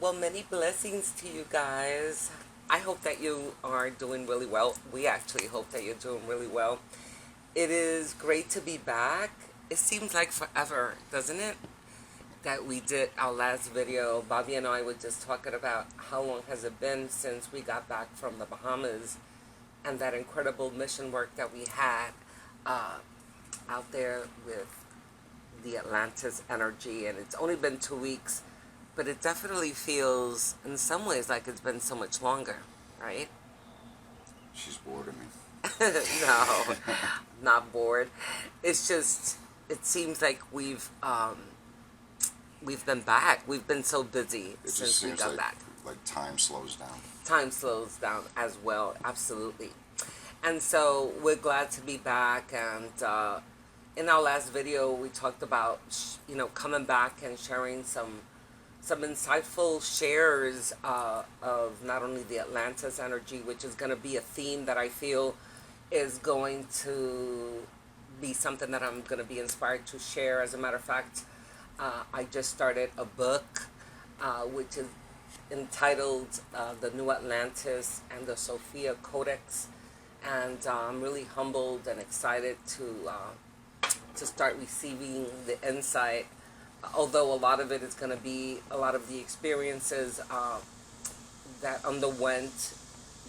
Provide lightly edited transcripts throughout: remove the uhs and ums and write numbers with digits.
Well, many blessings to you guys. I hope that you are doing really well. We actually hope that you're doing really well. It is great to be back. It seems like forever, doesn't it? That we did our last video. Bobby and I were just talking about how long has it been since we got back from the Bahamas and that incredible mission work that we had uh, out there with the Atlantis energy. And it's only been 2 weeks, but it definitely feels in some ways like it's been so much longer, right? She's bored of me. No, not bored. It's just, it seems like we've been back. We've been so busy It just since we seems got like, back. like time slows down. Time slows down as well, absolutely. And so we're glad to be back. And in our last video, we talked about coming back and sharing some insightful shares of not only the Atlantis energy, which is going to be a theme that I feel is going to be something that I'm going to be inspired to share. As a matter of fact, I just started a book which is entitled The New Atlantis and the Sophia Codex, and I'm really humbled and excited to start receiving the insight, although a lot of it is going to be a lot of the experiences that underwent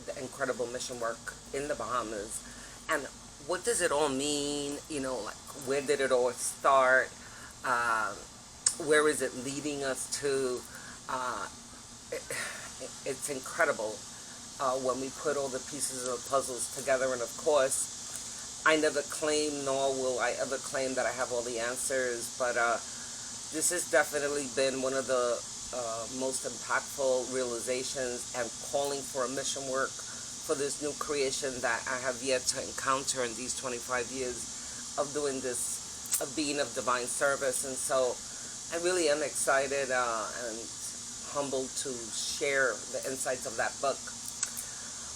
the incredible mission work in the Bahamas. And what does it all mean? Like, where did it all start? Where is it leading us to? It's incredible when we put all the pieces of the puzzles together. And of course, I never claim, nor will I ever claim that I have all the answers, but this has definitely been one of the most impactful realizations and calling for a mission work for this new creation that I have yet to encounter in these 25 years of doing this, of being of divine service. And so I really am excited and humbled to share the insights of that book.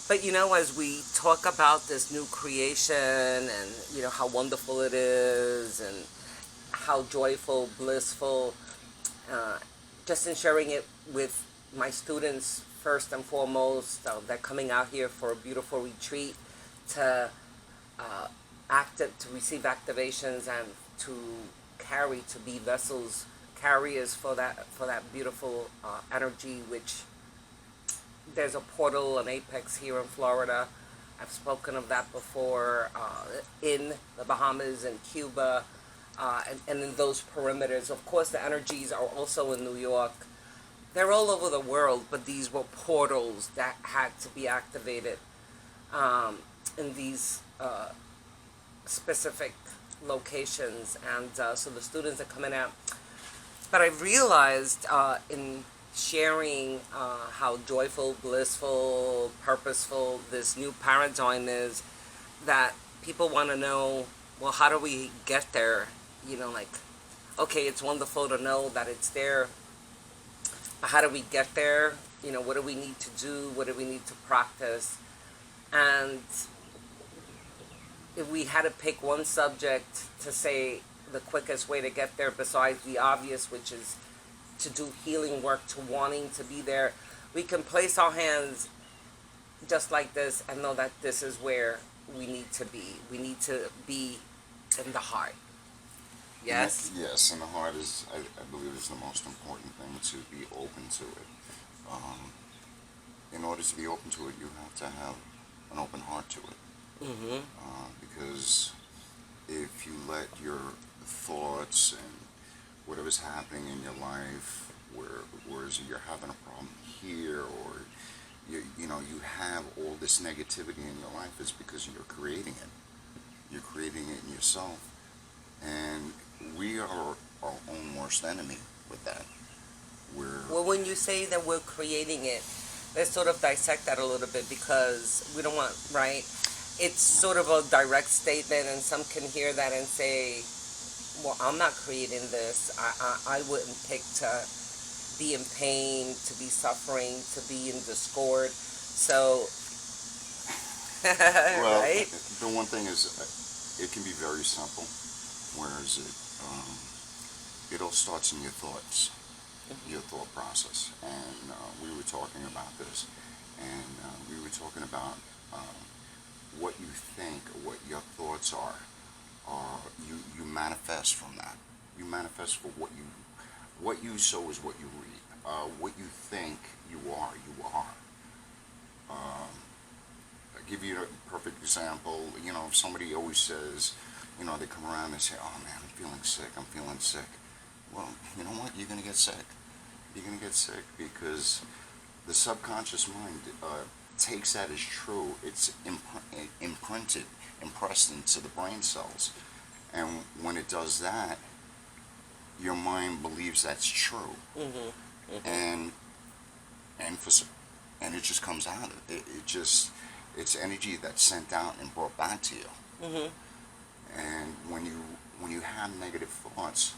But as we talk about this new creation and how wonderful it is and how joyful, blissful, just in sharing it with my students first and foremost. They're coming out here for a beautiful retreat to to receive activations and to be vessels, carriers for that beautiful energy. Which there's a portal, an apex here in Florida. I've spoken of that before, in the Bahamas and Cuba. And in those perimeters. Of course, the energies are also in New York. They're all over the world, but these were portals that had to be activated in these specific locations. And so the students are coming out. But I realized in sharing how joyful, blissful, purposeful this new paradigm is, that people want to know, well, how do we get there? Like, okay, it's wonderful to know that it's there, but how do we get there? What do we need to do? What do we need to practice? And if we had to pick one subject to say the quickest way to get there, besides the obvious, which is to do healing work, to wanting to be there, we can place our hands just like this and know that this is where we need to be. We need to be in the heart. Yes? Yes, and the heart is, I believe, is the most important thing, to be open to it. In order to be open to it, you have to have an open heart to it. Mm-hmm. Because if you let your thoughts and whatever's happening in your life, whereas you're having a problem here, or you have all this negativity in your life, is because you're creating it. You're creating it in yourself. And we are our own worst enemy with that. Well, when you say that we're creating it, let's sort of dissect that a little bit, because we don't want, right? It's sort of a direct statement, and some can hear that and say, well, I'm not creating this. I wouldn't pick to be in pain, to be suffering, to be in discord. So, well, right? The one thing is, it can be very simple, whereas it all starts in your thoughts. your thought process. And we were talking about this, and we were talking about what you think, what your thoughts are. You manifest from that. You manifest for what you sow is what you reap. What you think you are, you are. I'll give you a perfect example. You know, if somebody always says, you know, they come around and say, "Oh man, I'm feeling sick. I'm feeling sick." Well, you know what? You're gonna get sick. You're gonna get sick because the subconscious mind takes that as true. It's imprinted, impressed into the brain cells, and when it does that, your mind believes that's true, and and for and it just comes out. It just it's energy that's sent out and brought back to you. And when you have negative thoughts,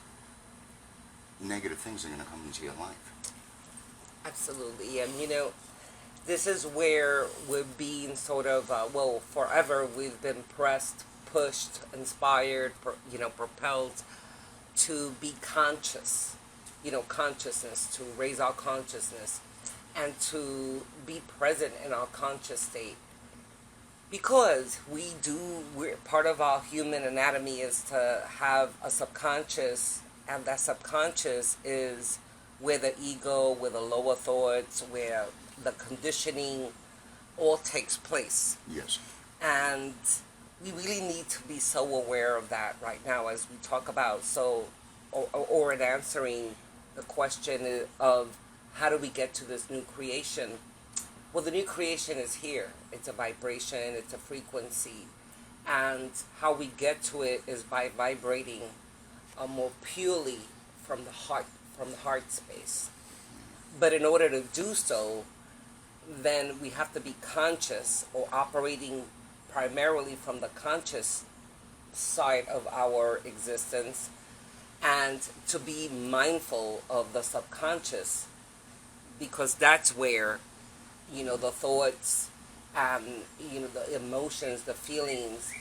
negative things are going to come into your life. Absolutely. And this is where we're being sort of, well, forever we've been pressed, pushed, inspired, propelled to be conscious, consciousness, to raise our consciousness and to be present in our conscious state. Because we're part of our human anatomy is to have a subconscious, and that subconscious is where the ego, where the lower thoughts, where the conditioning all takes place. Yes. And we really need to be so aware of that right now as we talk about, or in answering the question of how do we get to this new creation. Well, the new creation is here. It's a vibration, it's a frequency. And how we get to it is by vibrating more purely from the heart space. But in order to do so, then we have to be conscious or operating primarily from the conscious side of our existence, and to be mindful of the subconscious, because that's where the thoughts, the emotions, the feelings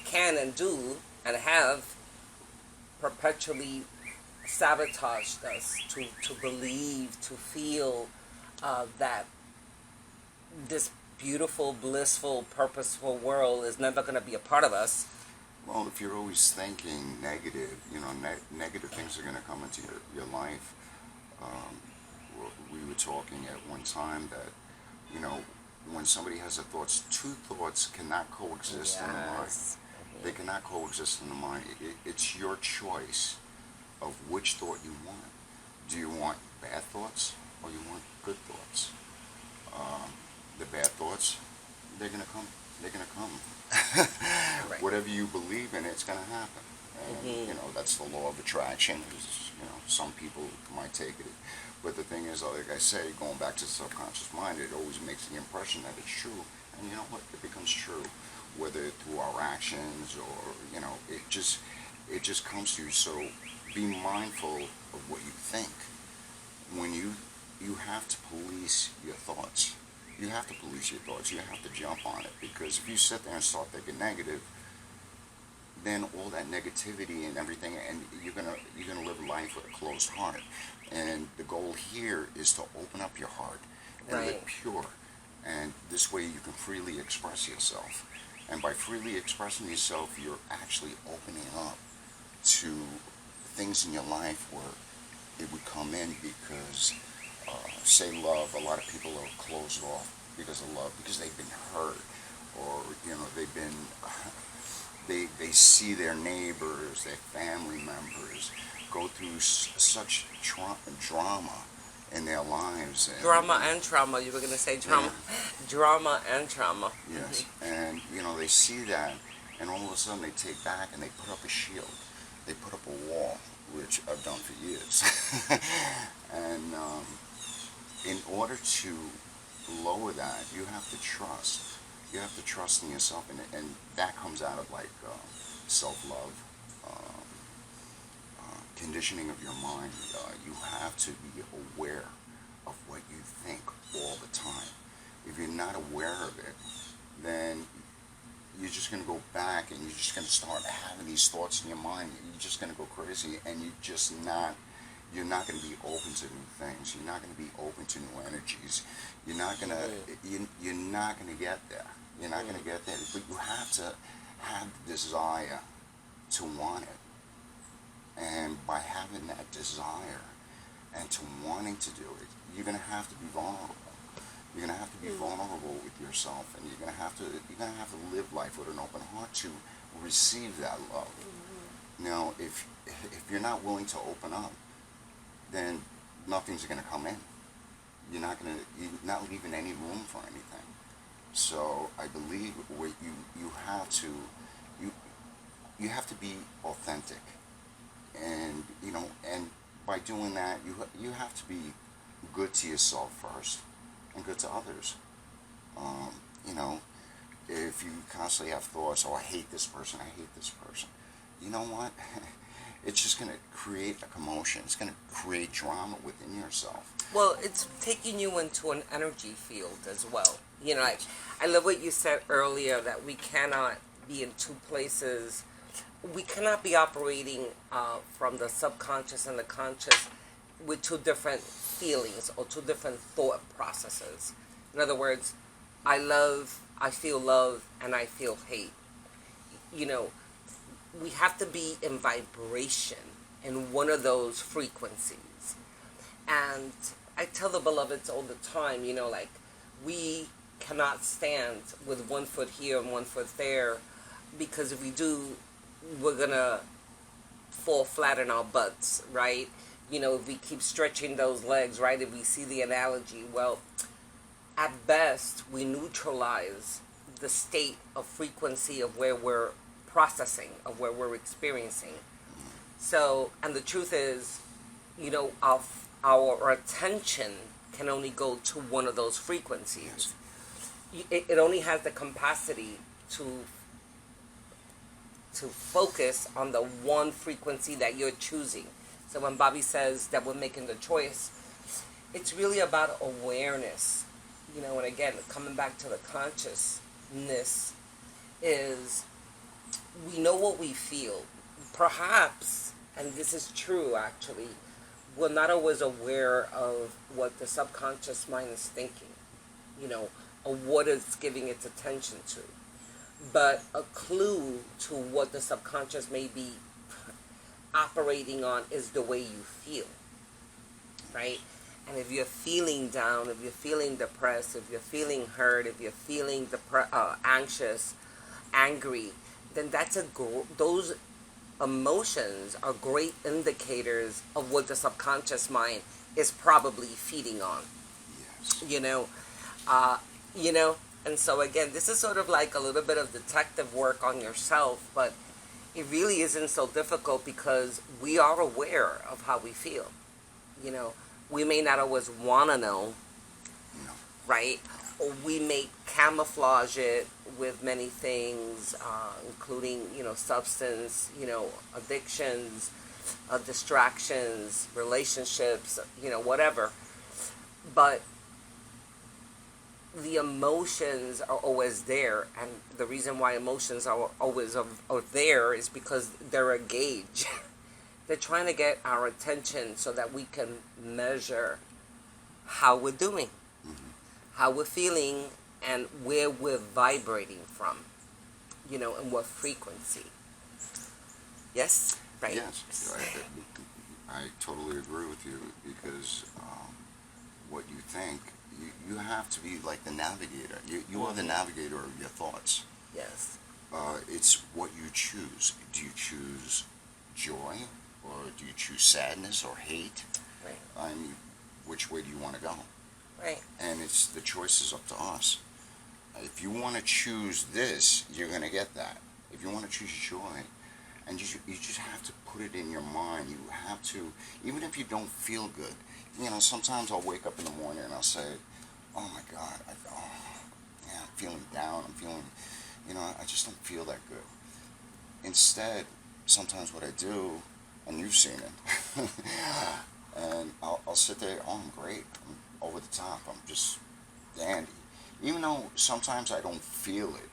can and do and have perpetually sabotaged us to believe, to feel that this beautiful, blissful, purposeful world is never going to be a part of us. Well, if you're always thinking negative, negative things are going to come into your life. We were talking at one time that, when somebody has thoughts, two thoughts cannot coexist in the mind. They cannot coexist in the mind. It's your choice of which thought you want. Do you want bad thoughts or you want good thoughts? The bad thoughts, they're going to come. They're going to come. Right. Whatever you believe in, it's going to happen. And, that's the law of attraction. Some people might take it. But the thing is, like I say, going back to the subconscious mind, it always makes the impression that it's true. And you know what? It becomes true. Whether through our actions or, it just comes to you. So be mindful of what you think. When you have to police your thoughts. You have to police your thoughts. You have to jump on it, because if you sit there and start thinking negative, then all that negativity and everything, and you're gonna live life with a closed heart. And the goal here is to open up your heart and live pure. And this way you can freely express yourself. And by freely expressing yourself, you're actually opening up to things in your life where it would come in, because say love, a lot of people are closed off because of love, because they've been hurt, or they've been they see their neighbors, their family members go through such drama in their lives. And, drama and trauma. You were going to say drama. Yeah. Drama and trauma. Yes. And they see that, and all of a sudden they take back and they put up a shield. They put up a wall, which I've done for years. And in order to lower that, you have to trust. You have to trust in yourself, and that comes out of self-love, conditioning of your mind. You have to be aware of what you think all the time. If you're not aware of it, then you're just going to go back and you're just going to start having these thoughts in your mind. You're just going to go crazy, and you're just not you're not going to be open to new things. You're not going to be open to new energies. You're not going to. You're not going to get there. You're not going to get there. But you have to have the desire to want it, and by having that desire and to wanting to do it, you're going to have to be vulnerable. You're going to have to be vulnerable with yourself, and you're going to have to live life with an open heart to receive that love. Now, if you're not willing to open up, then nothing's going to come in. You're not leaving any room for anything. So I believe what you have to be authentic, and and by doing that, you have to be good to yourself first and good to others. You know, if you constantly have thoughts, oh, I hate this person, you know what? It's just going to create a commotion. It's going to create drama within yourself. Well, it's taking you into an energy field as well. You know, I love what you said earlier, that we cannot be in two places. We cannot be operating from the subconscious and the conscious with two different feelings or two different thought processes. In other words, I feel love, and I feel hate. You know, we have to be in vibration in one of those frequencies. And I tell the beloveds all the time, you know, like, we cannot stand with one foot here and one foot there, because if we do, we're gonna fall flat in our butts, right? You know, if we keep stretching those legs, right? If we see the analogy, well, at best, we neutralize the state of frequency of where we're processing, of where we're experiencing. So, and the truth is, you know, our attention can only go to one of those frequencies. It only has the capacity to focus on the one frequency that you're choosing. So when Bobby says that we're making the choice, it's really about awareness. You know, and again, coming back to the consciousness, is we know what we feel. Perhaps, and this is true actually, we're not always aware of what the subconscious mind is thinking, you know, or what it's giving its attention to. But a clue to what the subconscious may be operating on is the way you feel, right? And if you're feeling down, if you're feeling depressed, if you're feeling hurt, if you're feeling anxious, angry, then those emotions are great indicators of what the subconscious mind is probably feeding on. Yes. You know, and so again, this is sort of like a little bit of detective work on yourself, but it really isn't so difficult because we are aware of how we feel. You know, we may not always want to know, right? Or we may camouflage it with many things, including, you know, substance, you know, addictions, distractions, relationships, you know, whatever. But the emotions are always there, and the reason why emotions are always are there is because they're a gauge. They're trying to get our attention so that we can measure how we're doing, how we're feeling, and where we're vibrating from, you know, and what frequency. Yes? Right? Yes, I totally agree with you, because what you think, you have to be like the navigator. You are the navigator of your thoughts. Yes. It's what you choose. Do you choose joy, or do you choose sadness or hate? Right. I mean, which way do you want to go? Right. And the choice is up to us. If you want to choose this, you're going to get that. If you want to choose joy, and you just have to put it in your mind. You have to, even if you don't feel good. You know, sometimes I'll wake up in the morning and I'll say, oh my God, I'm feeling down. I'm feeling, you know, I just don't feel that good. Instead, sometimes what I do, and you've seen it, and I'll sit there, oh, I'm great. I'm over the top. I'm just dandy. Even though sometimes I don't feel it,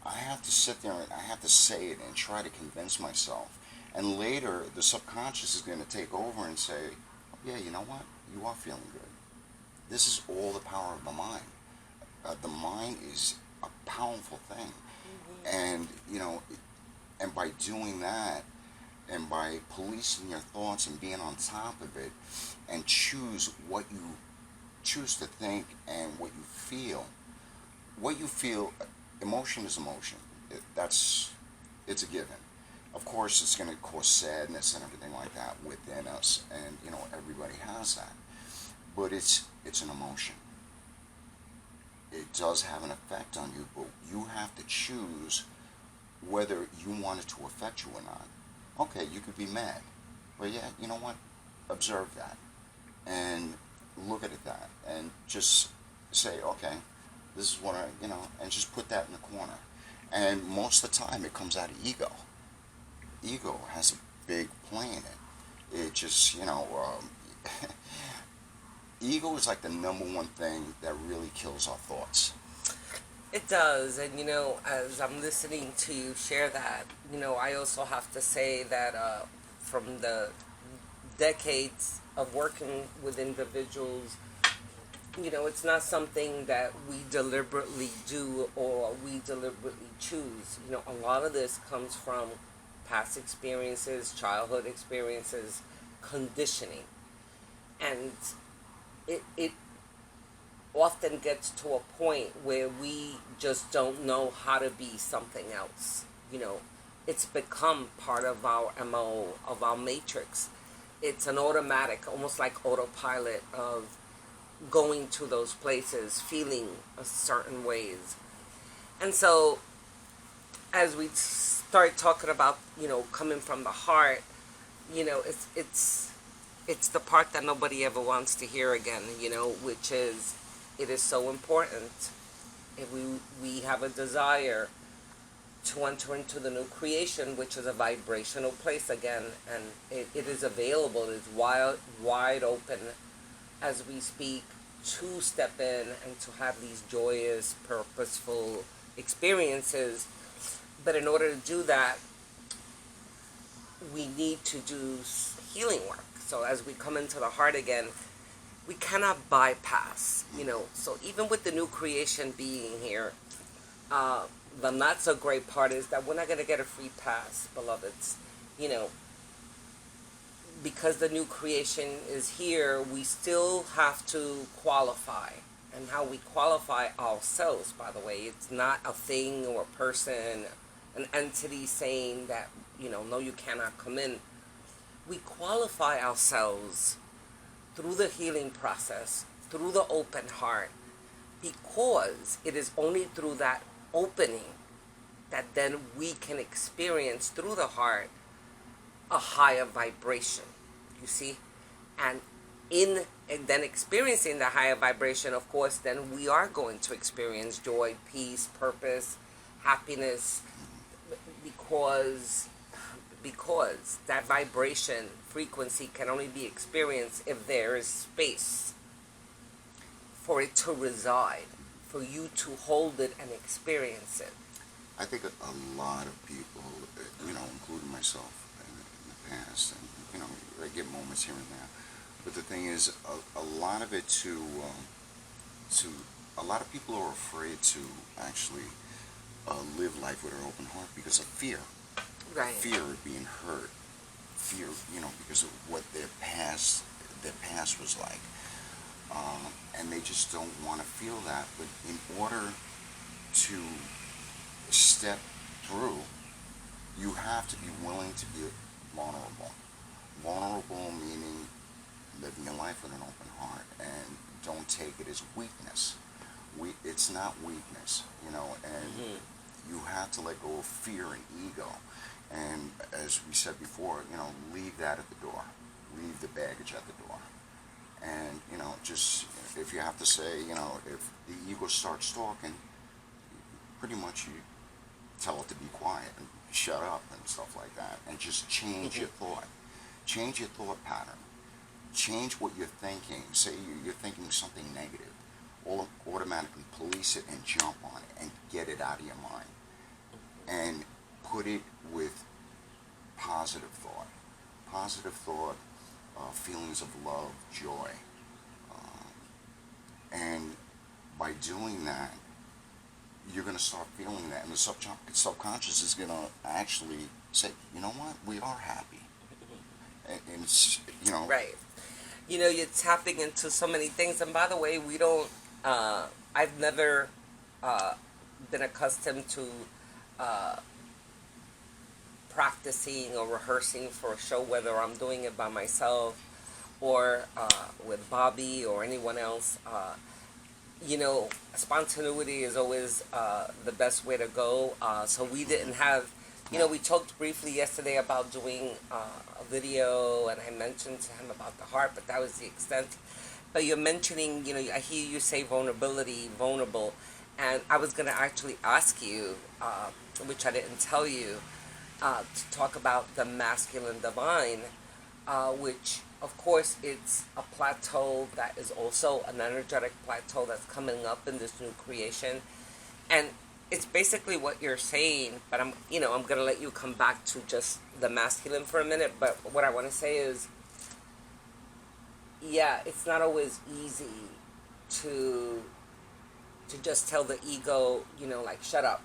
I have to sit there and I have to say it and try to convince myself. And later, the subconscious is going to take over and say, yeah, you know what? You are feeling good. This is all the power of the mind. The mind is a powerful thing. And, and by doing that, and by policing your thoughts and being on top of it, and choose what you choose to think and what you feel, emotion is emotion. It's a given. Of course, it's going to cause sadness and everything like that within us, and everybody has that. But it's an emotion. It does have an effect on you, but you have to choose whether you want it to affect you or not. Okay, you could be mad, but yeah, you know what? Observe that and look at it that, and just say, okay, this is what and just put that in the corner. And most of the time, it comes out of ego. Ego has a big play in it. It just, ego is like the number one thing that really kills our thoughts. It does, and as I'm listening to you share that, I also have to say that from the decades of working with individuals, it's not something that we deliberately do or we deliberately choose. A lot of this comes from past experiences, childhood experiences, conditioning, and it often gets to a point where we just don't know how to be something else. It's become part of our MO, of our matrix. It's an automatic, almost like autopilot of going to those places, feeling a certain ways. And so as we start talking about, coming from the heart, it's the part that nobody ever wants to hear again, which is, it is so important. If we have a desire to enter into the new creation, which is a vibrational place again, and it is available, it is wide open as we speak, to step in and to have these joyous, purposeful experiences. But in order to do that, we need to do healing work. So as we come into the heart again, we cannot bypass, So even with the new creation being here, the not so great part is that we're not going to get a free pass, beloveds. Because the new creation is here, we still have to qualify. And how we qualify ourselves, by the way, it's not a thing or a person, an entity saying that, no, you cannot come in. We qualify ourselves through the healing process, through the open heart, because it is only through that opening that then we can experience through the heart a higher vibration, you see? And then experiencing the higher vibration, of course, then we are going to experience joy, peace, purpose, happiness, because that vibration frequency can only be experienced if there is space for it to reside, for you to hold it and experience it. I think a lot of people, including myself in the past, and I get moments here and there. But the thing is, a lot of it a lot of people are afraid to actually live life with an open heart because of fear. Right. Fear of being hurt. Fear, because of what their past was like. And they just don't want to feel that. But in order to step through, you have to be willing to be vulnerable. Vulnerable meaning living your life with an open heart, and don't take it as weakness. It's not weakness, and you have to let go of fear and ego. And as we said before, leave that at the door. Leave the baggage at the door. And, just if you have to say, if the ego starts talking, pretty much you tell it to be quiet and shut up and stuff like that. And just change your thought. Change your thought pattern. Change what you're thinking. Say you're thinking something negative. Automatically police it and jump on it and get it out of your mind. And put it with positive thought. Positive thought feelings of love, joy. And by doing that, you're going to start feeling that. And the subconscious is going to actually say, you know what, we are happy. And it's, you know. Right. You know, you're tapping into so many things. And by the way, we don't, I've never been accustomed to practicing or rehearsing for a show, whether I'm doing it by myself or with Bobby or anyone else. You know, spontaneity is always the best way to go. So we didn't have, you know, we talked briefly yesterday about doing a video, and I mentioned to him about the heart, but that was the extent. But you're mentioning, you know, I hear you say vulnerability, vulnerable, and I was going to actually ask you, which I didn't tell you, to talk about the masculine divine, which, of course, it's a plateau that is also an energetic plateau that's coming up in this new creation. And it's basically what you're saying, but I'm going to let you come back to just the masculine for a minute. But what I want to say is, yeah, it's not always easy to just tell the ego, you know, like, shut up,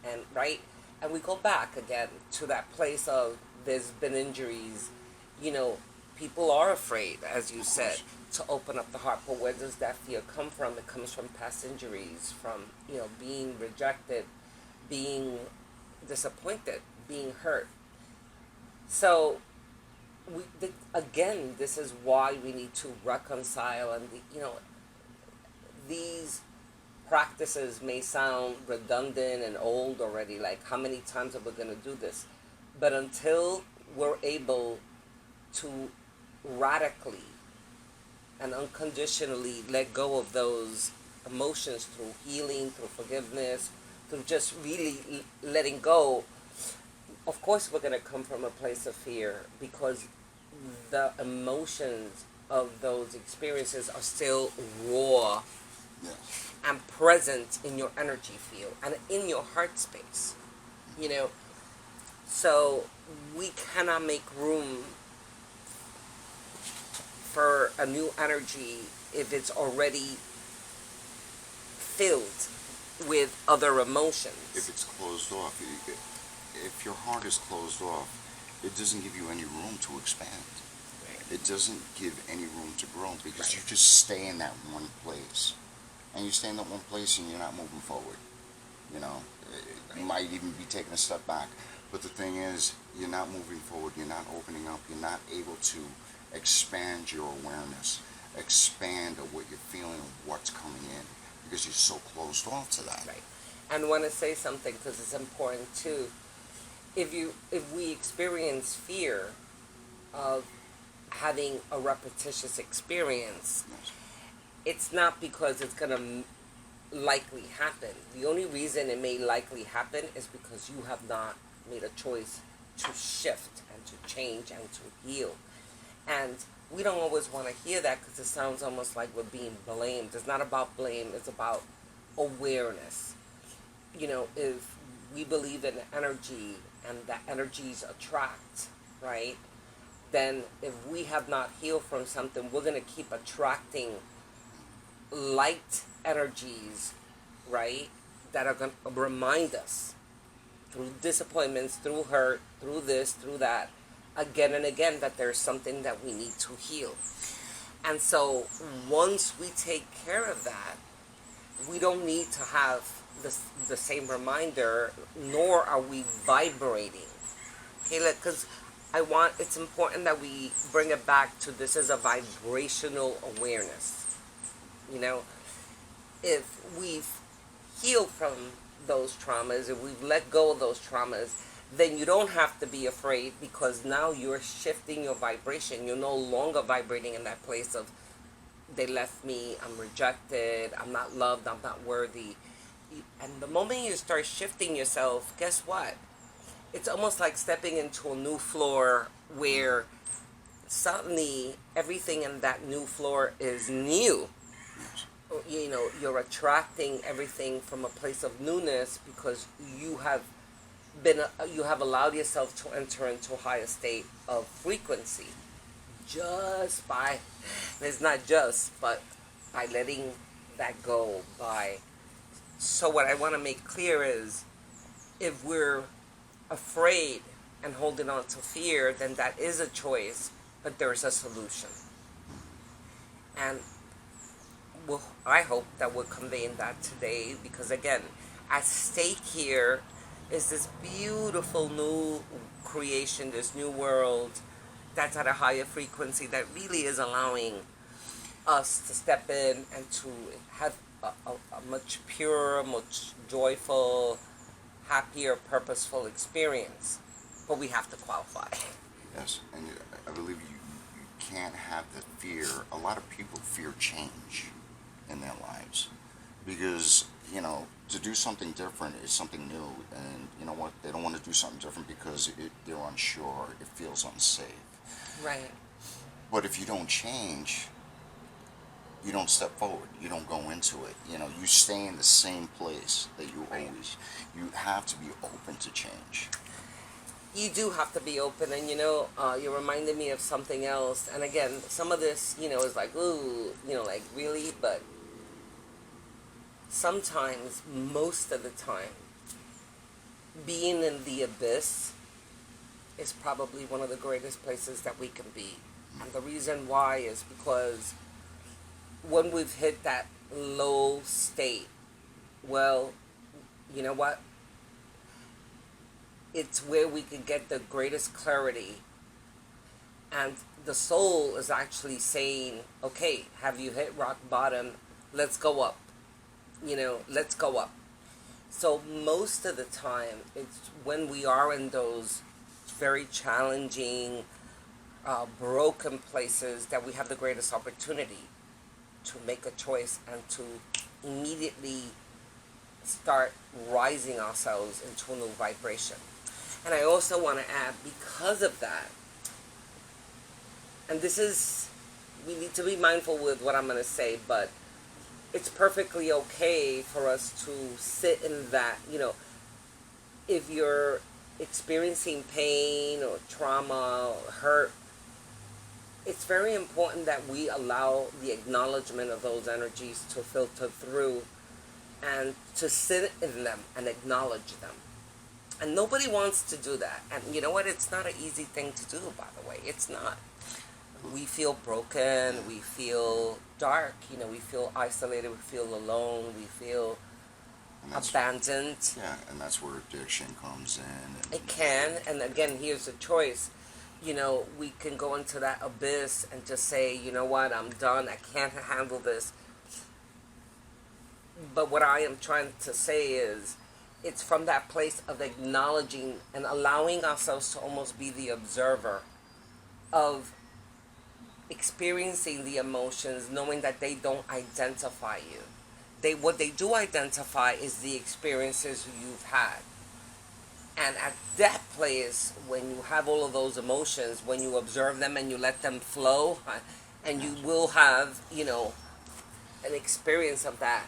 and right? And we go back again to that place of there's been injuries, you know, people are afraid, as you said, to open up the heart. But where does that fear come from? It comes from past injuries, from, you know, being rejected, being disappointed, being hurt. So, again, this is why we need to reconcile. And, you know, these practices may sound redundant and old already, like how many times are we going to do this? But until we're able to radically and unconditionally let go of those emotions through healing, through forgiveness, through just really letting go, of course we're going to come from a place of fear, because the emotions of those experiences are still raw. Yes. And present in your energy field and in your heart space, you know. So we cannot make room for a new energy if it's already filled with other emotions. If it's closed off, if your heart is closed off, it doesn't give you any room to expand. Right. It doesn't give any room to grow, because Right. you just stay in that one place. And you stay in that one place and you're not moving forward. You know, you might even be taking a step back. But the thing is, you're not moving forward, you're not opening up, you're not able to expand your awareness, expand of what you're feeling, of what's coming in, because you're so closed off to that. Right. And I want to say something, because it's important too. If we experience fear of having a repetitious experience, Yes. it's not because it's going to likely happen. The only reason it may likely happen is because you have not made a choice to shift and to change and to heal. And we don't always want to hear that, because it sounds almost like we're being blamed. It's not about blame, it's about awareness. You know, if we believe in energy and that energies attract, right? Then if we have not healed from something, we're going to keep attracting light energies, right, that are going to remind us through disappointments, through hurt, through this, through that, again and again, that there's something that we need to heal. And so once we take care of that, we don't need to have the same reminder, nor are we vibrating. Okay, because it's important that we bring it back to this as a vibrational awareness. You know, if we've healed from those traumas, if we've let go of those traumas, then you don't have to be afraid, because now you're shifting your vibration. You're no longer vibrating in that place of, they left me, I'm rejected, I'm not loved, I'm not worthy. And the moment you start shifting yourself, guess what? It's almost like stepping into a new floor, where suddenly everything in that new floor is new. You know, you're attracting everything from a place of newness, because you have allowed yourself to enter into a higher state of frequency. just by, it's not just, but by letting that go, by, so what I want to make clear is, if we're afraid and holding on to fear, then that is a choice, but there's a solution. And well, I hope that we're conveying that today, because again, at stake here is this beautiful new creation, this new world that's at a higher frequency that really is allowing us to step in and to have a much purer, much joyful, happier, purposeful experience. But we have to qualify. Yes, and I believe you can't have the fear. A lot of people fear change in their lives because, to do something different is something new, and you know what? They don't want to do something different because they're unsure, it feels unsafe. Right. But if you don't change, you don't step forward, you don't go into it, you stay in the same place that you always, you have to be open to change. You do have to be open, and you reminded me of something else. And again, some of this, is like, ooh, like really, but sometimes, most of the time, being in the abyss is probably one of the greatest places that we can be. And the reason why is because when we've hit that low state, well, you know what? It's where we can get the greatest clarity. And the soul is actually saying, okay, have you hit rock bottom? Let's go up. Let's go up. So most of the time, it's when we are in those very challenging, broken places that we have the greatest opportunity to make a choice and to immediately start rising ourselves into a new vibration. And I also want to add, because of that, and this is, we need to be mindful with what I'm going to say, but it's perfectly okay for us to sit in that, if you're experiencing pain or trauma or hurt, it's very important that we allow the acknowledgement of those energies to filter through and to sit in them and acknowledge them. And nobody wants to do that. And you know what? It's not an easy thing to do, by the way. It's not. We feel broken. We feel dark. We feel isolated. We feel alone. We feel abandoned. Yeah, and that's where addiction comes in. It can. And again, here's a choice. We can go into that abyss and just say, you know what? I'm done. I can't handle this. But what I am trying to say is, it's from that place of acknowledging and allowing ourselves to almost be the observer of experiencing the emotions, knowing that they don't identify you. What they do identify is the experiences you've had. And at that place, when you have all of those emotions, when you observe them and you let them flow, and you will have, an experience of that,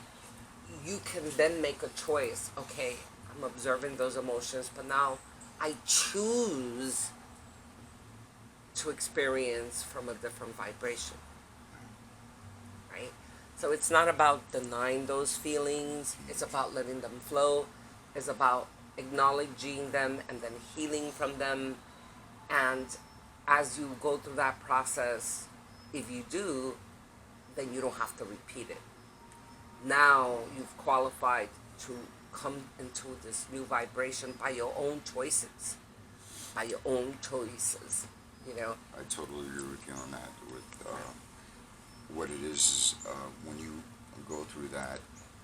you can then make a choice. Okay, I'm observing those emotions, but now I choose to experience from a different vibration. Right? So it's not about denying those feelings. It's about letting them flow. It's about acknowledging them and then healing from them. And as you go through that process, if you do, then you don't have to repeat it. Now you've qualified to come into this new vibration by your own choices. By your own choices, I totally agree with you on that. With what it is when you go through that,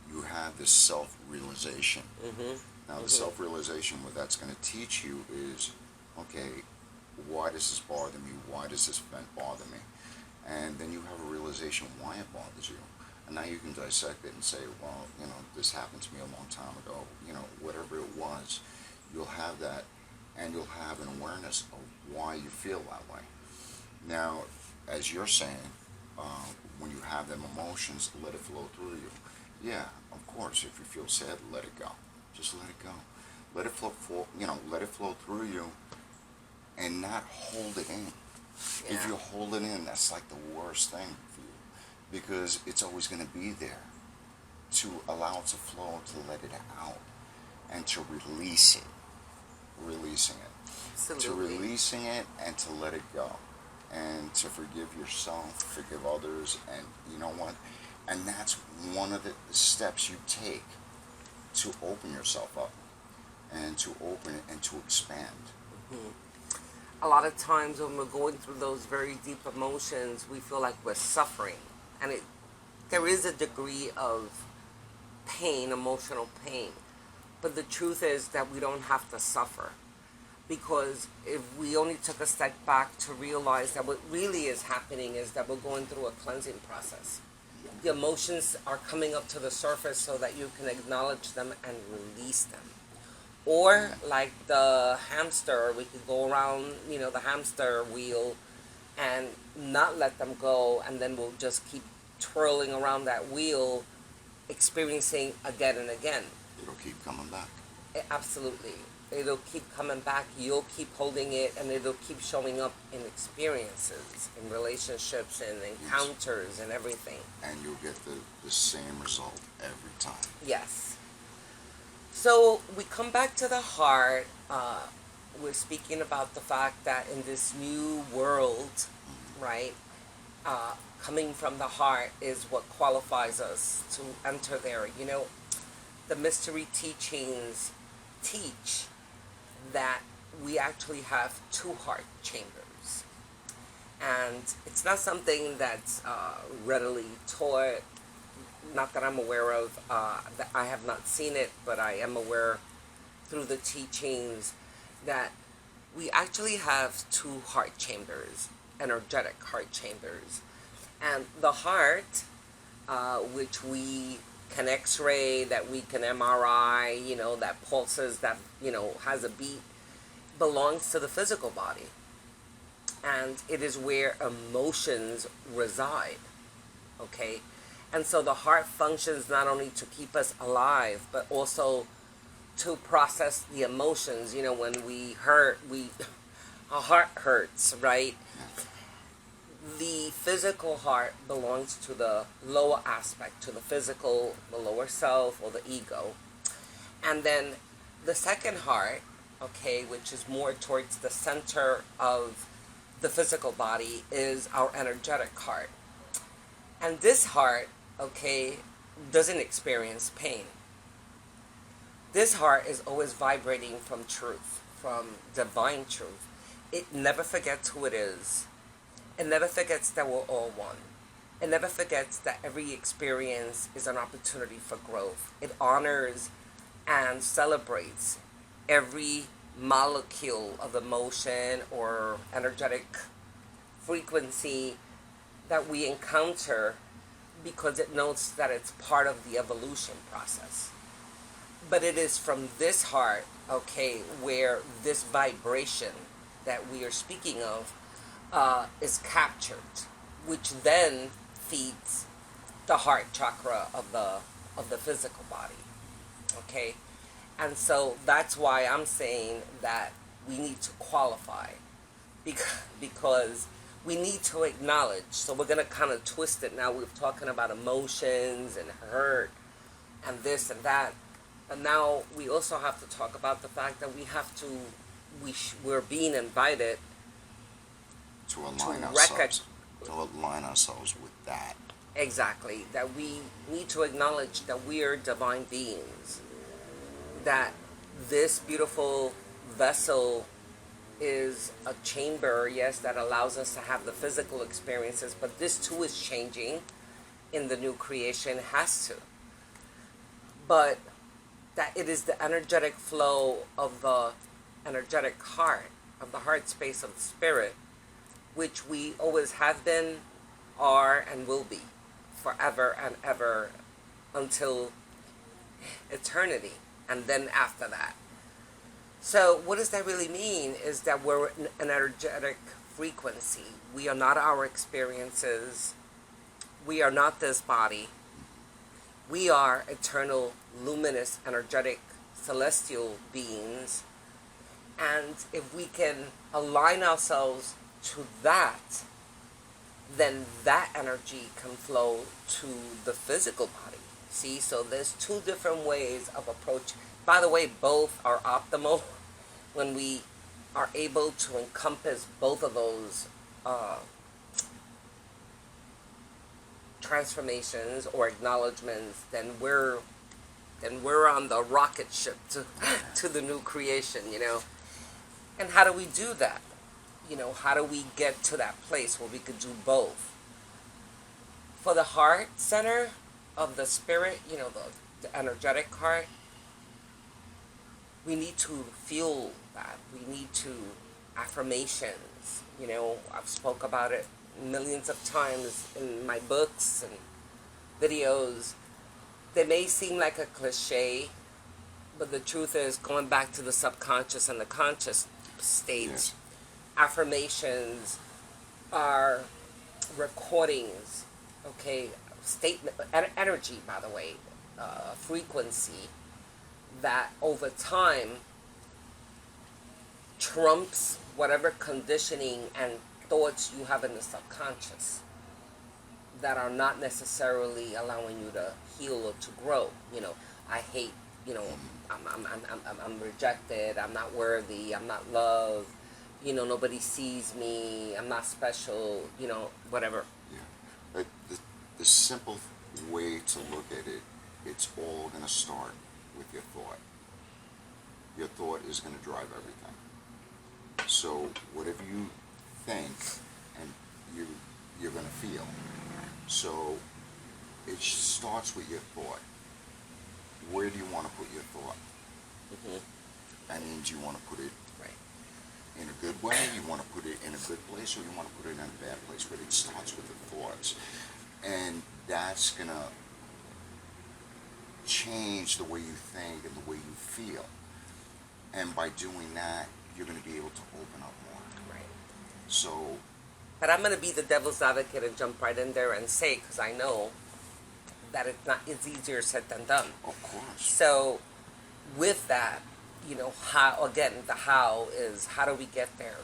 you have this self-realization. Mm-hmm. Now, the self-realization, what that's going to teach you is, okay, why does this bother me? Why does this event bother me? And then you have a realization why it bothers you. And now you can dissect it and say, well, this happened to me a long time ago. Whatever it was, you'll have that, and you'll have an awareness of why you feel that way. Now, as you're saying, when you have them emotions, let it flow through you. Yeah, of course, if you feel sad, let it go. Just let it go. Let it flow, let it flow through you, and not hold it in. Yeah. If you hold it in, that's like the worst thing for you, because it's always going to be there. To allow it to flow, to let it out, and to release it. Releasing it. Absolutely. To releasing it and to let it go. And to forgive yourself, forgive others, and you know what? And that's one of the steps you take to open yourself up and to open it and to expand. Mm-hmm. A lot of times when we're going through those very deep emotions, we feel like we're suffering. And there is a degree of pain, emotional pain. But the truth is that we don't have to suffer. Because if we only took a step back to realize that what really is happening is that we're going through a cleansing process. The emotions are coming up to the surface so that you can acknowledge them and release them. Or like the hamster, we could go around, the hamster wheel and not let them go, and then we'll just keep twirling around that wheel, experiencing again and again. It'll keep coming back. Absolutely. It'll keep coming back. You'll keep holding it, and it'll keep showing up in experiences, in relationships, and encounters, and everything. And you'll get the same result every time. Yes. So we come back to the heart. We're speaking about the fact that in this new world, right, coming from the heart is what qualifies us to enter there. The mystery teachings teach that we actually have two heart chambers. And it's not something that's readily taught. Not that I'm aware of, that I have not seen it, but I am aware through the teachings that we actually have two heart chambers, energetic heart chambers. And the heart, which we can x-ray, that we can MRI, that pulses, that, has a beat, belongs to the physical body. And it is where emotions reside, okay? And so the heart functions not only to keep us alive, but also to process the emotions. When we hurt, our heart hurts, right? The physical heart belongs to the lower aspect, to the physical, the lower self, or the ego. And then the second heart, okay, which is more towards the center of the physical body, is our energetic heart. And this heart, okay, doesn't experience pain. This heart is always vibrating from truth, from divine truth. It never forgets who it is. It never forgets that we're all one. It never forgets that every experience is an opportunity for growth. It honors and celebrates every molecule of emotion or energetic frequency that we encounter, because it knows that it's part of the evolution process. But it is from this heart, okay, where this vibration that we are speaking of is captured, which then feeds the heart chakra of the physical body, okay? And so that's why I'm saying that we need to qualify, because we need to acknowledge. So we're going to kind of twist it now. We're talking about emotions and hurt and this and that. And now we also have to talk about the fact that we have to, we're being invited to align ourselves with that. Exactly. That we need to acknowledge that we are divine beings. That this beautiful vessel is a chamber, yes, that allows us to have the physical experiences, but this too is changing in the new creation, has to. But that it is the energetic flow of the energetic heart, of the heart space of the spirit, which we always have been, are, and will be forever and ever until eternity, and then after that. So what does that really mean is that we're an energetic frequency. We are not our experiences. We are not this body. We are eternal, luminous, energetic, celestial beings. And if we can align ourselves to that, then that energy can flow to the physical body. See, so there's two different ways of approach. By the way, both are optimal when we are able to encompass both of those transformations or acknowledgments. Then we're on the rocket ship to the new creation. And how do we do that? How do we get to that place where we could do both? For the heart center of the spirit, the energetic heart, we need to feel that. We need to affirmations. I've spoke about it millions of times in my books and videos. They may seem like a cliche, but the truth is, going back to the subconscious and the conscious states, Yes. affirmations are recordings, okay, statement, energy, by the way, frequency that over time trumps whatever conditioning and thoughts you have in the subconscious that are not necessarily allowing you to heal or to grow. I hate, I'm rejected, I'm not worthy, I'm not loved, nobody sees me, I'm not special, whatever. Yeah. But the simple way to look at it, it's all going to start with your thought. Your thought is going to drive everything. So whatever you think, and you're going to feel. So it starts with your thought. Where do you want to put your thought? That means you want to put it Right. in a good way, you want to put it in a good place, or you want to put it in a bad place. But it starts with the thoughts. And that's going to change the way you think and the way you feel. And by doing that, you're going to be able to open up more. Right. So, But I'm going to be the devil's advocate and jump right in there and say, because I know that it's easier said than done. of course. So with that, how, again, the how is, how do we get there?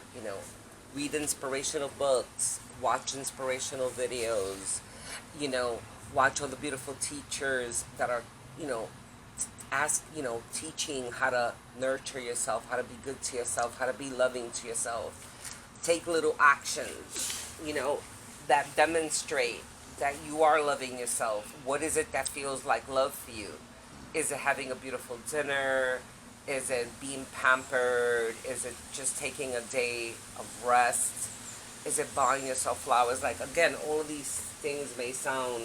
Read inspirational books, watch inspirational videos, watch all the beautiful teachers that are, teaching how to nurture yourself, how to be good to yourself, how to be loving to yourself. Take little actions, that demonstrate that you are loving yourself. What is it that feels like love for you? Is it having a beautiful dinner? Is it being pampered? Is it just taking a day of rest? Is it buying yourself flowers? Like, again, all of these things may sound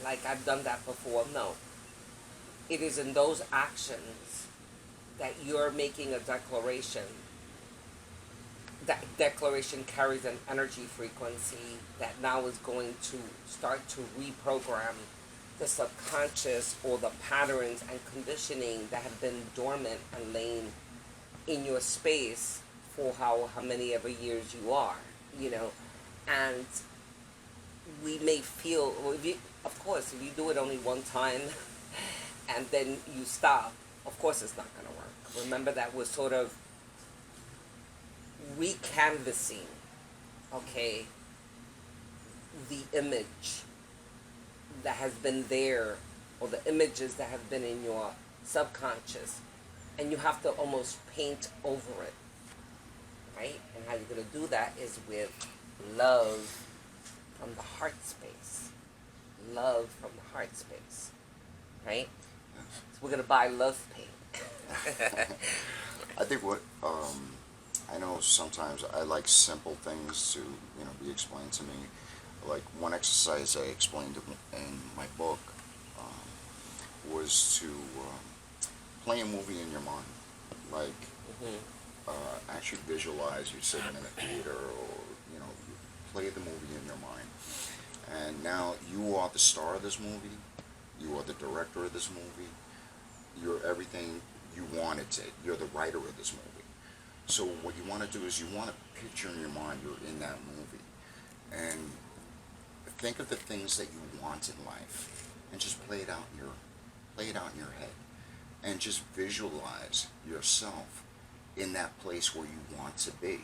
like I've done that before. No. It is in those actions that you're making a declaration. That declaration carries an energy frequency that now is going to start to reprogram the subconscious or the patterns and conditioning that have been dormant and lain in your space for how many ever years you are, and we may feel, well, of course, if you do it only one time and then you stop, of course it's not going to work. Remember that we're sort of recanvassing, okay, the image that has been there, or the images that have been in your subconscious, and you have to almost paint over it, right? And how you're going to do that is with love from the heart space. Love from the heart space, right? So we're going to buy love paint. I think I know sometimes I like simple things to, be explained to me. Like one exercise I explained in my book was to play a movie in your mind. Like, actually visualize you sitting in a theater, or, you play the movie in your mind. And now you are the star of this movie. You are the director of this movie. You're everything you want it to. You're the writer of this movie. So what you want to do is you want to picture in your mind you're in that movie. And think of the things that you want in life and just play it out in your head. And just visualize yourself in that place where you want to be.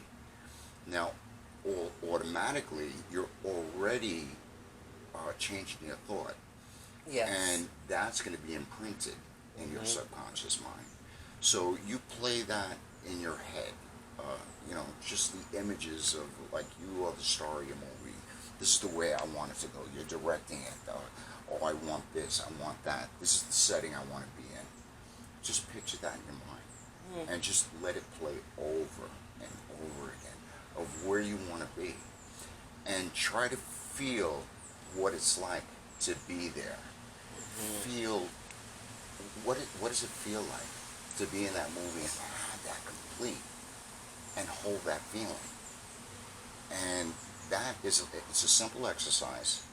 Now, automatically, you're already changing your thought, Yes. and that's going to be imprinted in your subconscious mind. So you play that in your head, just the images of like you are the star of your movie. This is the way I want it to go. You're directing it. Oh, I want this. I want that. This is the setting I want to be in. Just picture that in your mind, and just let it play over and over again of where you want to be, and try to feel what it's like to be there. Feel what does it feel like to be in that movie and have that complete and hold that feeling. And that is it's a simple exercise,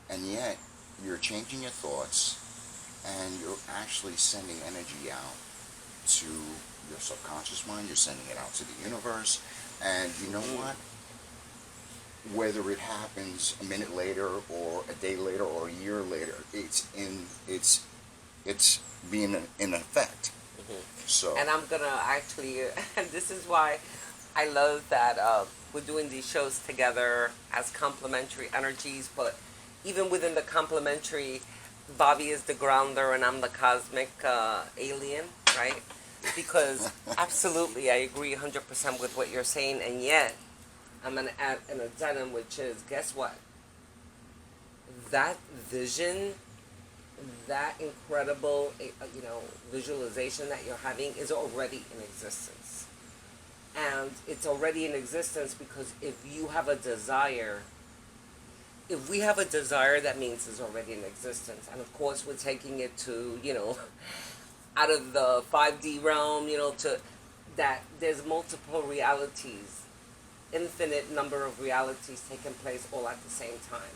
and yet you're changing your thoughts, and you're actually sending energy out to your subconscious mind. You're sending it out to the universe, and you know what? Whether it happens a minute later or a day later or a year later, it's being in effect. So, And I'm gonna actually, and this is why I love that we're doing these shows together as complementary energies, but even within the complementary, Bobby is the grounder and I'm the cosmic alien, right? Because absolutely, I agree 100% with what you're saying, and yet I'm gonna add an addendum, which is, guess what? That vision, that incredible, visualization that you're having is already in existence. And it's already in existence because if you have a desire, if we have a desire, that means it's already in existence. And of course, we're taking it to, out of the 5D realm, to that there's multiple realities, infinite number of realities taking place all at the same time.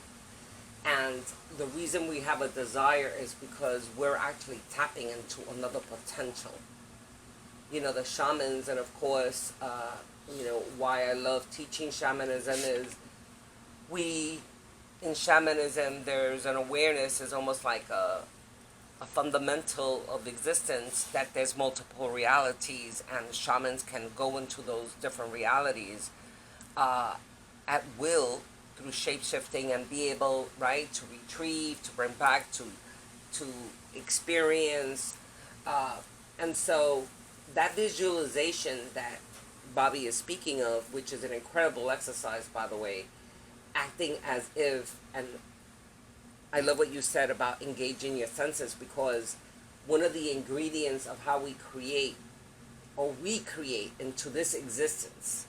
And the reason we have a desire is because we're actually tapping into another potential. The shamans, and of course, why I love teaching shamanism is in shamanism, there's an awareness, is almost like a fundamental of existence, that there's multiple realities, and shamans can go into those different realities at will through shape-shifting and be able, right, to retrieve, to bring back, to experience. And so that visualization that Bobby is speaking of, which is an incredible exercise, by the way, acting as if, and I love what you said about engaging your senses, because one of the ingredients of how we create or recreate into this existence,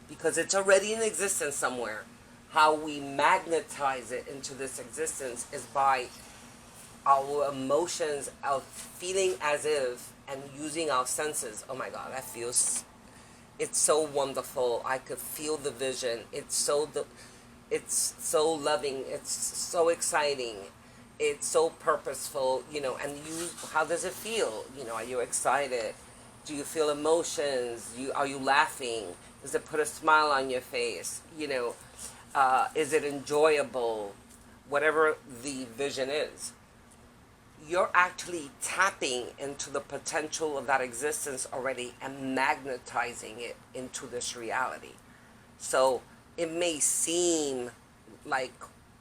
because it's already in existence somewhere, how we magnetize it into this existence is by our emotions of feeling as if, and using our senses. Oh my God, that feels, it's so wonderful. I could feel the vision. It's so loving. It's so exciting. It's so purposeful, and how does it feel? Are you excited? Do you feel emotions? Are you laughing? Does it put a smile on your face? Is it enjoyable? Whatever the vision is, you're actually tapping into the potential of that existence already and magnetizing it into this reality. So it may seem like,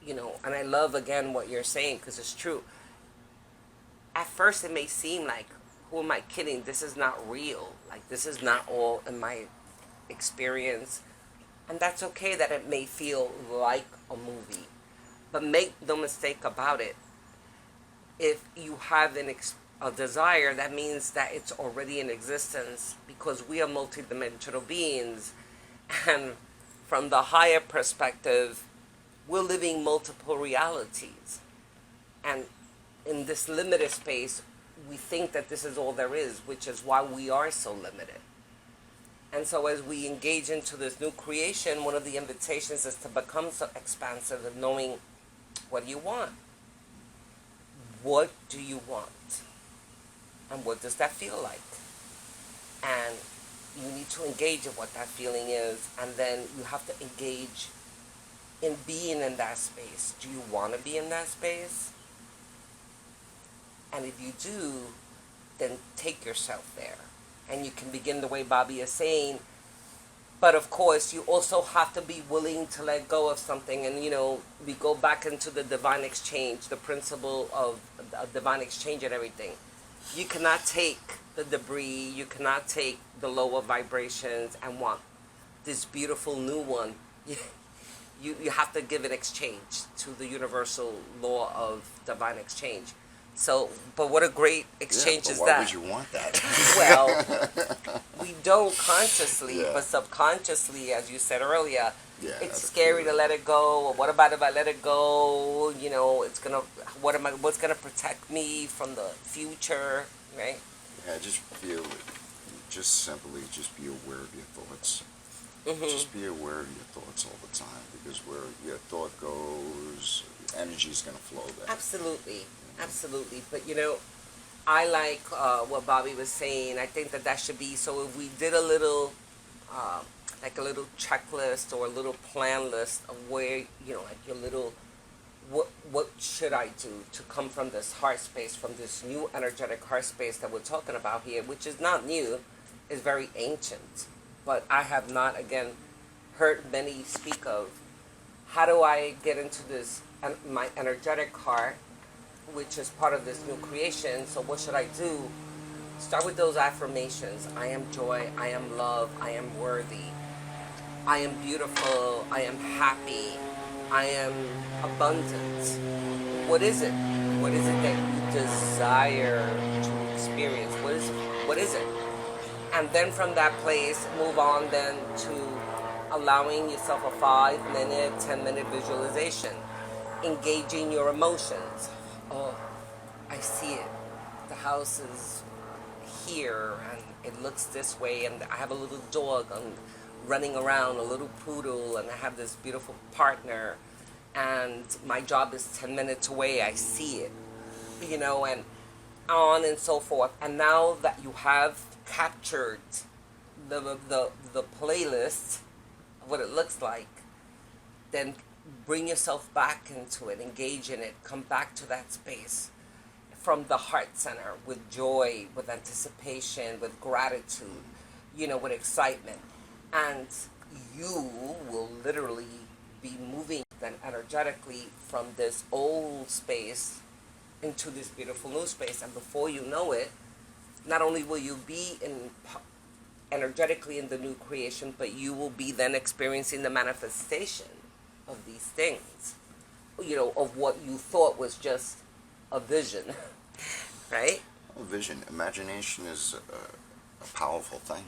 and I love again what you're saying because it's true. At first it may seem like, who am I kidding? This is not real. Like, this is not all in my experience. And that's okay that it may feel like a movie. But make no mistake about it. If you have a desire, that means that it's already in existence, because we are multidimensional beings. And from the higher perspective, we're living multiple realities. And in this limited space, we think that this is all there is, which is why we are so limited. And so as we engage into this new creation, one of the invitations is to become so expansive of knowing, what do you want? What do you want? And what does that feel like? And you need to engage in what that feeling is, and then you have to engage in being in that space. Do you want to be in that space? And if you do, then take yourself there. And you can begin the way Bobby is saying, But of course, you also have to be willing to let go of something. And, we go back into the divine exchange, the principle of divine exchange and everything. You cannot take the debris, you cannot take the lower vibrations and want this beautiful new one. You have to give an exchange to the universal law of divine exchange. So, but what a great exchange but is why that? would you want that? Well, we don't consciously, Yeah. but subconsciously, as you said earlier, Yeah, it's I scary feel to it. let it go. Or what about if I let it go? It's gonna. What's gonna protect me from the future, right? Yeah, just simply just be aware of your thoughts. Mhm. Just be aware of your thoughts all the time, because where your thought goes, energy's going to flow there. Absolutely, absolutely. But I like what Bobby was saying. I think that should be so. If we did a little, uh, like a little checklist or a little plan list of where like your little, what should I do to come from this heart space, from this new energetic heart space that we're talking about here, which is not new, is very ancient, but I have not again heard many speak of. How do I get into this my energetic heart, which is part of this new creation? So what should I do? Start with those affirmations. I am joy, I am love, I am worthy, I am beautiful, I am happy, I am abundant. What is it? What is it that you desire to experience? What is it? And then from that place, move on then to allowing yourself a 5 minute, 10-minute visualization, engaging your emotions. Oh, I see it. The house is here and it looks this way, and I have a little dog running around, a little poodle, and I have this beautiful partner, and my job is 10 minutes away. I see it, and on and so forth. And now that you have captured the playlist of what it looks like, then bring yourself back into it, engage in it, come back to that space from the heart center with joy, with anticipation, with gratitude, with excitement. And you will literally be moving then energetically from this old space into this beautiful new space. And before you know it, not only will you be energetically in the new creation, but you will be then experiencing the manifestation of these things, of what you thought was just a vision, right? Well, vision, imagination is a powerful thing.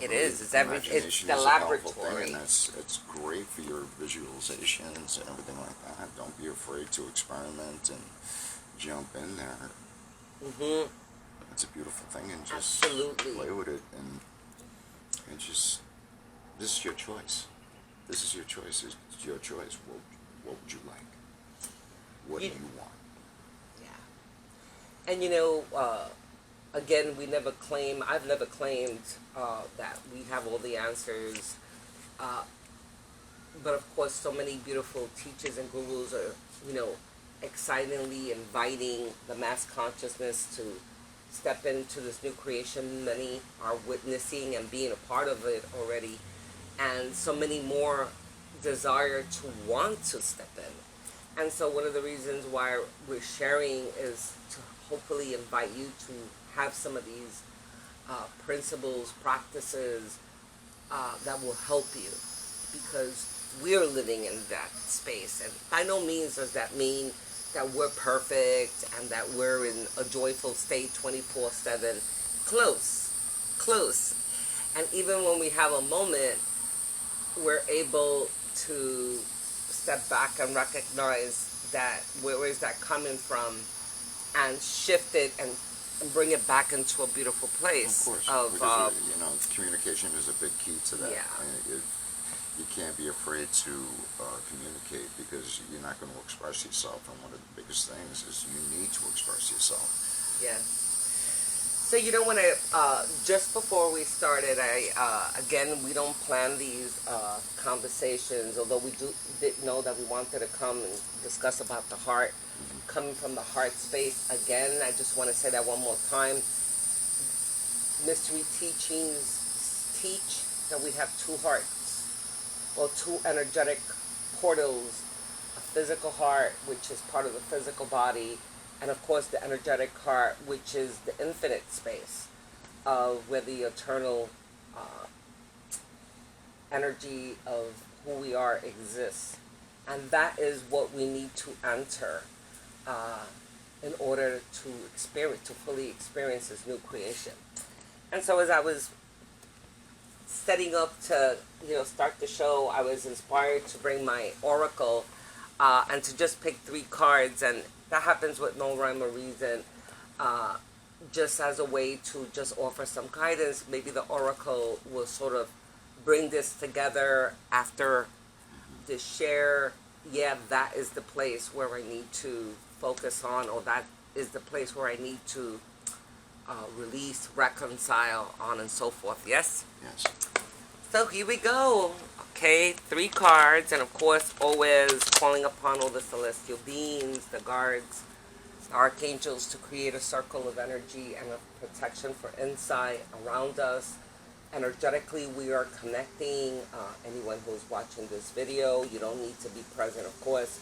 It is. It's everything. It's the laboratory. And it's great for your visualizations and everything like that. Don't be afraid to experiment and jump in there. Mhm. It's a beautiful thing, and just Absolutely. play with it, and just this is your choice. This is your choice. It's your choice. What would you like? What do you want? Yeah. And again, I've never claimed that we have all the answers. But of course, so many beautiful teachers and gurus are, excitingly inviting the mass consciousness to step into this new creation. Many are witnessing and being a part of it already. And so many more desire to want to step in. And so one of the reasons why we're sharing is to hopefully invite you to have some of these principles, practices that will help you, because we're living in that space. And by no means does that mean that we're perfect and that we're in a joyful state 24/7. Close. And even when we have a moment, we're able to step back and recognize that where is that coming from, and shift it and bring it back into a beautiful place. Of course, Of because communication is a big key to that. Yeah. And you can't be afraid to communicate, because you're not going to express yourself. And one of the biggest things is you need to express yourself. yeah. So when just before we started, again, we don't plan these conversations, although we did know that we wanted to come and discuss about the heart, coming from the heart space. Again, I just want to say that one more time. Mystery teachings teach, that we have two hearts, or two energetic portals, a physical heart, which is part of the physical body, and of course the energetic heart, which is the infinite space of where the eternal energy of who we are exists. And that is what we need to enter in order to experience, to fully experience this new creation. And so as I was setting up to, start the show, I was inspired to bring my oracle and to just pick 3 cards, and that happens with no rhyme or reason, just as a way to just offer some guidance. Maybe the oracle will sort of bring this together after the share. Yeah, that is the place where I need to focus on, or that is the place where I need to release, reconcile, on and so forth. Yes? Yes. So here we go. Okay, 3 cards, and of course always calling upon all the celestial beings, the guards, the archangels, to create a circle of energy and of protection for insight around us. Energetically, we are connecting. Anyone who's watching this video, you don't need to be present, of course,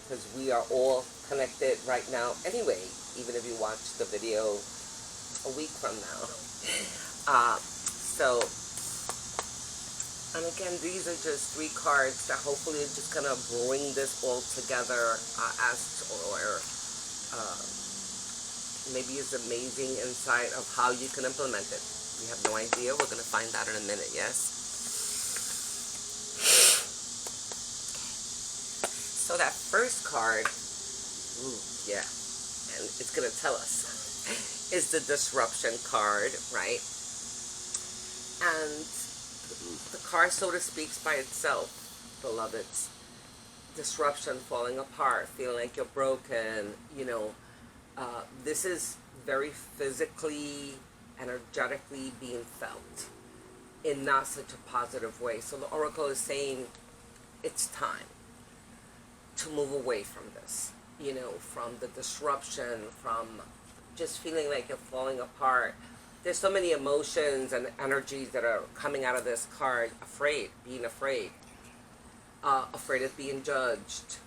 because we are all connected right now anyway, even if you watch the video a week from now. And again, these are just 3 cards that hopefully are just going to bring this all together maybe it's amazing insight of how you can implement it. We have no idea. We're going to find out in a minute, yes? So that first card, yeah, and it's going to tell us, is the disruption card, right? And the card, so to speak, by itself, beloveds. Disruption, falling apart, feeling like you're broken, this is very physically, energetically being felt in not such a positive way. So the oracle is saying it's time to move away from this, from the disruption, from just feeling like you're falling apart. There's so many emotions and energies that are coming out of this card. Being afraid, afraid of being judged,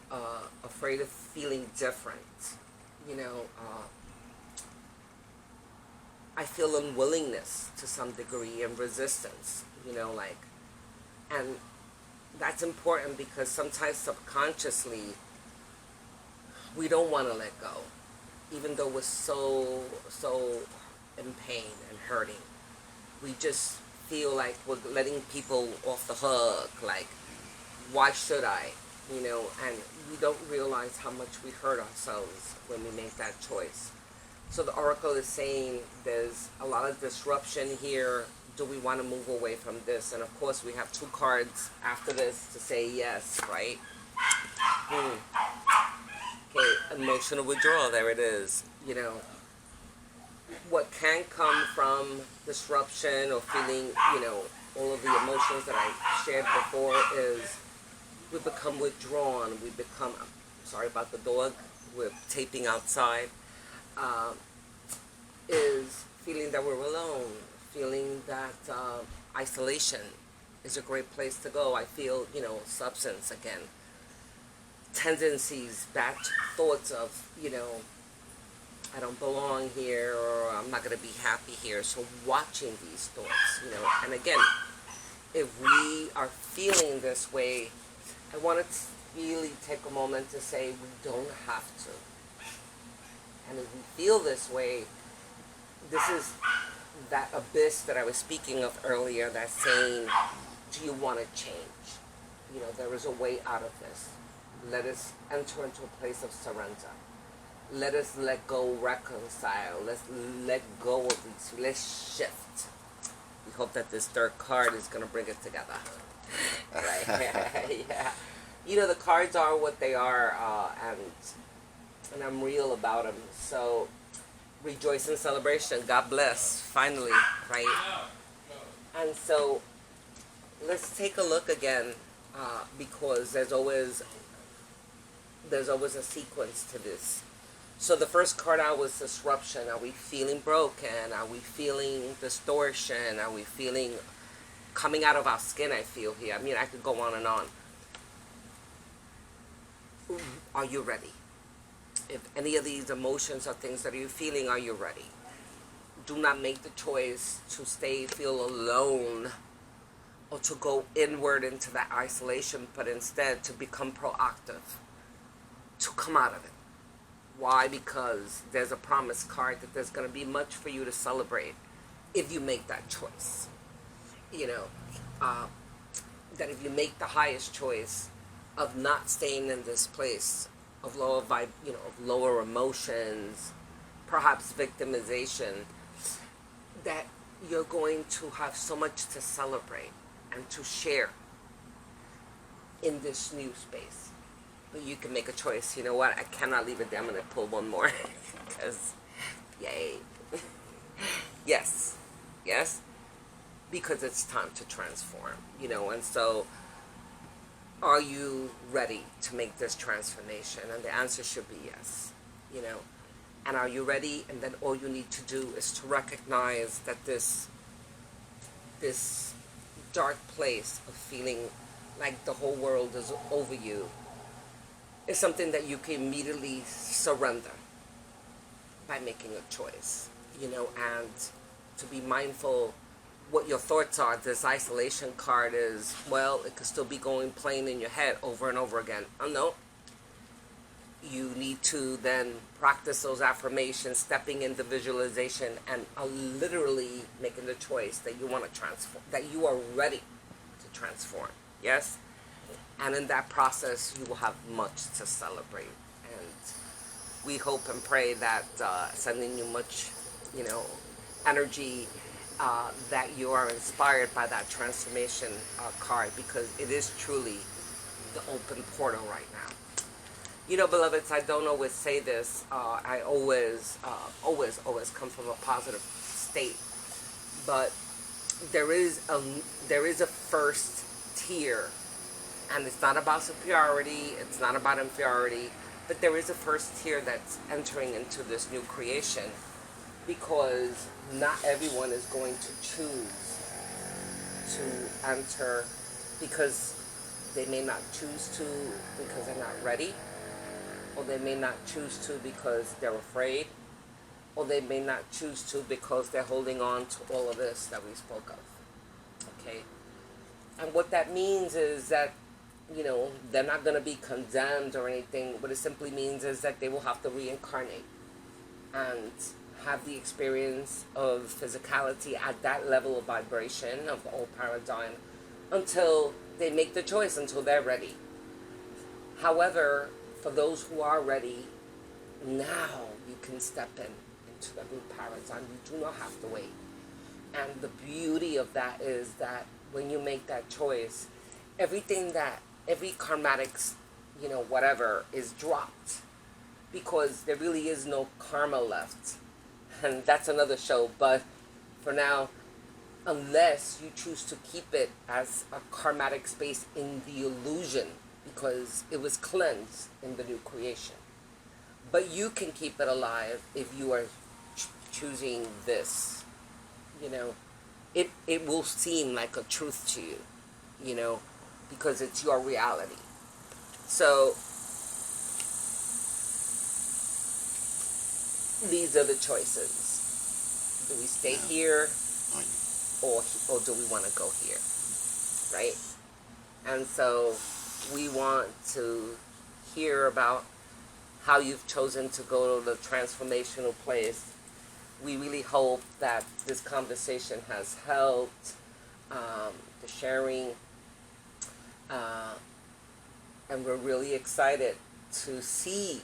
afraid of feeling different, I feel unwillingness to some degree and resistance, and that's important because sometimes subconsciously we don't want to let go, even though we're so in pain and hurting. We just feel like we're letting people off the hook, like, why should I? And we don't realize how much we hurt ourselves when we make that choice. So the oracle is saying there's a lot of disruption here. Do we want to move away from this? And of course we have 2 cards after this to say yes, right? Okay, emotional withdrawal, there it is. What can come from disruption or feeling, all of the emotions that I shared before is we become withdrawn. We become, sorry about the dog, we're taping outside. Is feeling that we're alone, feeling that isolation is a great place to go. I feel, substance again, tendencies, bad thoughts of, I don't belong here, or I'm not going to be happy here. So watching these thoughts, and again, if we are feeling this way, I want to really take a moment to say we don't have to. And if we feel this way, this is that abyss that I was speaking of earlier, that's saying, do you want to change? There is a way out of this. Let us enter into a place of surrender. Let us let go, reconcile. Let's let go of these. Let's shift. We hope that this 3rd card is going to bring it together. Right? Yeah. The cards are what they are, and I'm real about them. So rejoice in celebration. God bless. Finally, right? And so let's take a look again, because there's always a sequence to this. So the first card out was disruption. Are we feeling broken? Are we feeling distortion? Are we feeling coming out of our skin, I feel here. I mean, I could go on and on. Are you ready? If any of these emotions or things that you're feeling, are you ready? Do not make the choice to feel alone, or to go inward into that isolation, but instead to become proactive, to come out of it. Why? Because there's a promise card that there's going to be much for you to celebrate if you make that choice. You know, that if you make the highest choice of not staying in this place of lower emotions, perhaps victimization, that you're going to have so much to celebrate and to share in this new space. But you can make a choice. You know what? I cannot leave it there. I'm going to pull one more. Because, yay. Yes. Yes. Because it's time to transform. And so, are you ready to make this transformation? And the answer should be yes. And are you ready? And then all you need to do is to recognize that this dark place of feeling like the whole world is over you is something that you can immediately surrender by making a choice, and to be mindful what your thoughts are. This isolation card is, well, it could still be playing in your head over and over again. Oh no. You need to then practice those affirmations, stepping into visualization, and literally making the choice that you want to transform, that you are ready to transform. Yes? And in that process, you will have much to celebrate. And we hope and pray that sending you much, energy, that you are inspired by that transformation card, because it is truly the open portal right now. Beloveds, I don't always say this. I always come from a positive state. But there is a first tier. And it's not about superiority, it's not about inferiority, but there is a first tier that's entering into this new creation, because not everyone is going to choose to enter, because they may not choose to because they're not ready, or they may not choose to because they're afraid, or they may not choose to because they're holding on to all of this that we spoke of. Okay? And what that means is that they're not going to be condemned or anything. What it simply means is that they will have to reincarnate and have the experience of physicality at that level of vibration of the old paradigm until they make the choice, until they're ready. However, for those who are ready, now you can step into the new paradigm. You do not have to wait. And the beauty of that is that when you make that choice, every karmatic, whatever is dropped, because there really is no karma left. And that's another show, but for now, unless you choose to keep it as a karmatic space in the illusion, because it was cleansed in the new creation. But you can keep it alive if you are choosing this. It will seem like a truth to you, because it's your reality. So these are the choices. Do we stay here, or do we want to go here? Right? And so we want to hear about how you've chosen to go to the transformational place. We really hope that this conversation has helped, the sharing, and we're really excited to see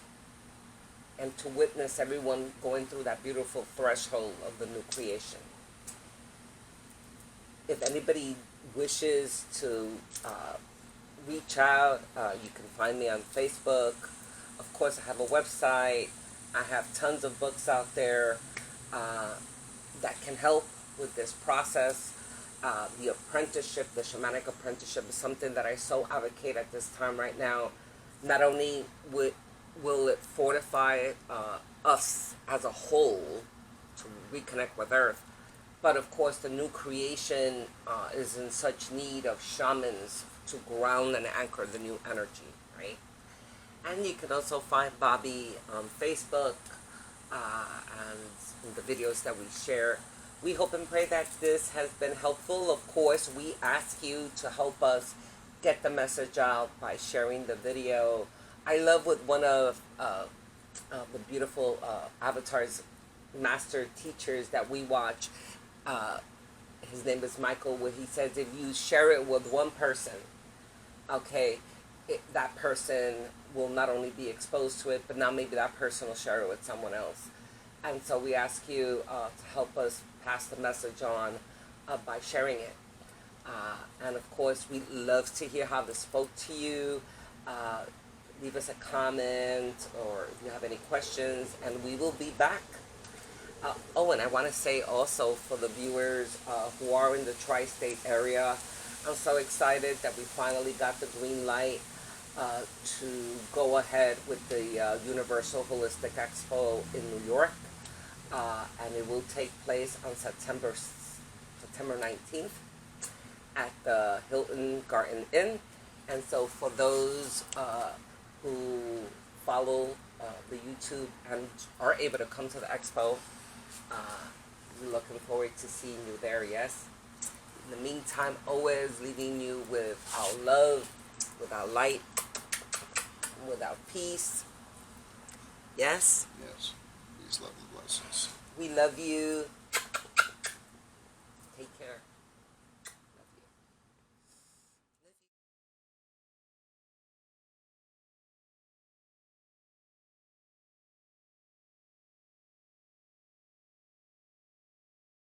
and to witness everyone going through that beautiful threshold of the new creation. If anybody wishes to reach out, you can find me on Facebook. Of course, I have a website. I have tons of books out there that can help with this process. The apprenticeship, the shamanic apprenticeship, is something that I so advocate at this time right now. Not only will it fortify us as a whole to reconnect with Earth, But of course, the new creation is in such need of shamans to ground and anchor the new energy, right? And you can also find Bobby on Facebook and the videos that we share. We hope and pray that this has been helpful. Of course, we ask you to help us get the message out by sharing the video. I love what one of the beautiful avatars, master teachers that we watch, his name is Michael, where he says if you share it with one person, okay, that person will not only be exposed to it, but now maybe that person will share it with someone else. And so we ask you to help us pass the message on by sharing it. And of course, we love to hear how this spoke to you. Leave us a comment, or if you have any questions, and we will be back. Oh, and I want to say also for the viewers who are in the tri-state area, I'm so excited that we finally got the green light to go ahead with the Universal Holistic Expo in New York. And it will take place on September 19th at the Hilton Garden Inn. And so for those who follow the YouTube and are able to come to the expo, we're looking forward to seeing you there, yes? In the meantime, always leaving you with our love, with our light, with our peace. Yes? Yes. These love and blessings. We love you. Take care.